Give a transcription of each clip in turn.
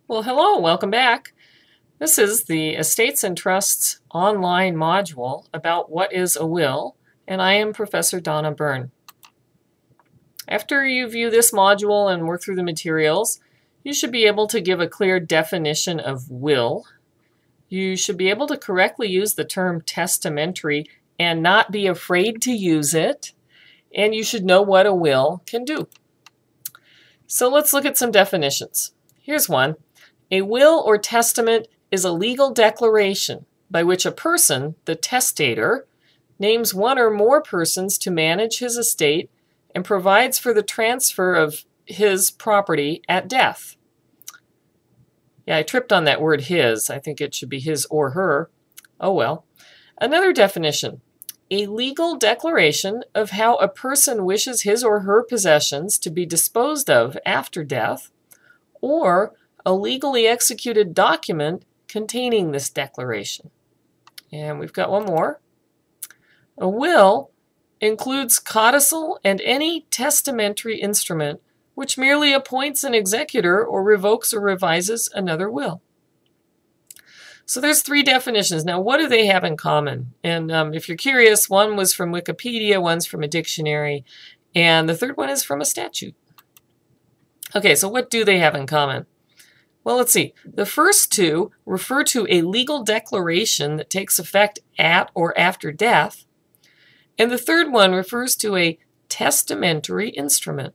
Well, hello, welcome back. This is the Estates and Trusts online module about what is a will, and I am Professor Donna Byrne. After you view this module and work through the materials, you should be able to give a clear definition of will. You should be able to correctly use the term testamentary and not be afraid to use it, and you should know what a will can do. So let's look at some definitions. Here's one. A will or testament is a legal declaration by which a person, the testator, names one or more persons to manage his estate and provides for the transfer of his property at death. Yeah, I tripped on that word his. I think it should be his or her. Oh well. Another definition. A legal declaration of how a person wishes his or her possessions to be disposed of after death, or a legally executed document containing this declaration. And we've got one more. A will includes codicil and any testamentary instrument which merely appoints an executor or revokes or revises another will. So there's three definitions. Now, what do they have in common? And if you're curious, one was from Wikipedia, one's from a dictionary, and the third one is from a statute. Okay, so what do they have in common? Well, let's see. The first two refer to a legal declaration that takes effect at or after death, and the third one refers to a testamentary instrument.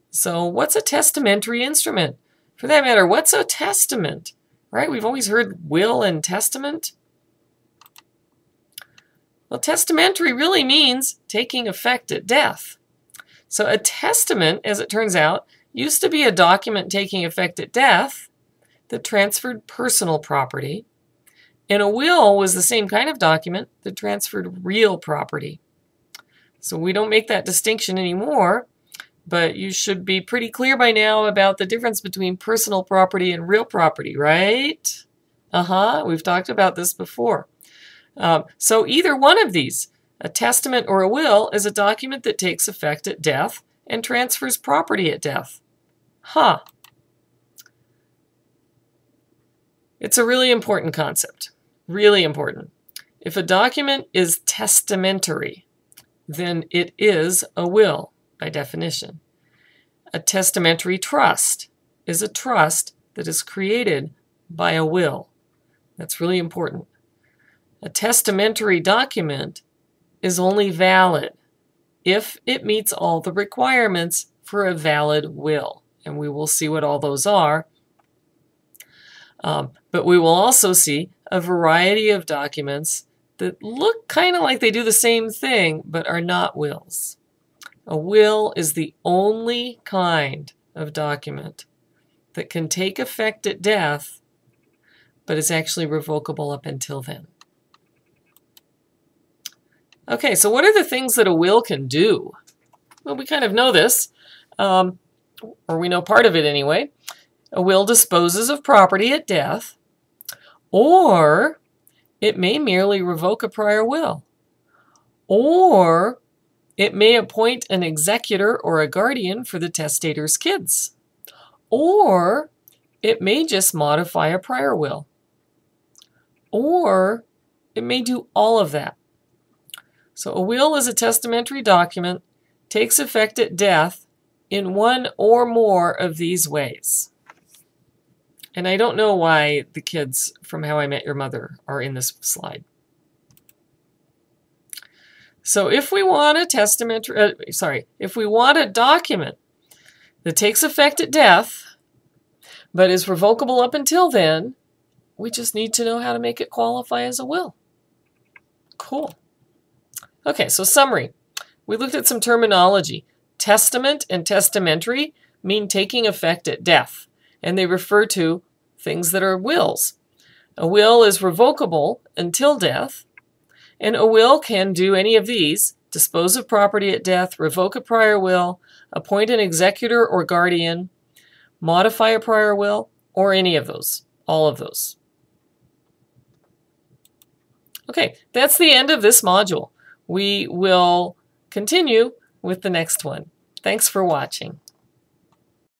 So what's a testamentary instrument? For that matter, what's a testament? Right? We've always heard will and testament. Well, testamentary really means taking effect at death. So a testament, as it turns out, used to be a document taking effect at death that transferred personal property, and a will was the same kind of document that transferred real property. So we don't make that distinction anymore, but you should be pretty clear by now about the difference between personal property and real property, right? We've talked about this before. So either one of these, a testament or a will, is a document that takes effect at death and transfers property at death. It's a really important concept. Really important. If a document is testamentary, then it is a will by definition. A testamentary trust is a trust that is created by a will. That's really important. A testamentary document is only valid if it meets all the requirements for a valid will. And we will see what all those are. But we will also see a variety of documents that look kind of like they do the same thing, but are not wills. A will is the only kind of document that can take effect at death, but is actually revocable up until then. Okay, so what are the things that a will can do? Well, we kind of know this, or we know part of it anyway. A will disposes of property at death, or it may merely revoke a prior will, or it may appoint an executor or a guardian for the testator's kids, or it may just modify a prior will, or it may do all of that. So a will is a testamentary document, takes effect at death in one or more of these ways. And I don't know why the kids from How I Met Your Mother are in this slide. So if we want a if we want a document that takes effect at death, but is revocable up until then, we just need to know how to make it qualify as a will. Cool. Okay, so summary. We looked at some terminology. Testament and testamentary mean taking effect at death, and they refer to things that are wills. A will is revocable until death, and a will can do any of these: dispose of property at death, revoke a prior will, appoint an executor or guardian, modify a prior will, or any of those, all of those. Okay, that's the end of this module. We will continue with the next one. Thanks for watching.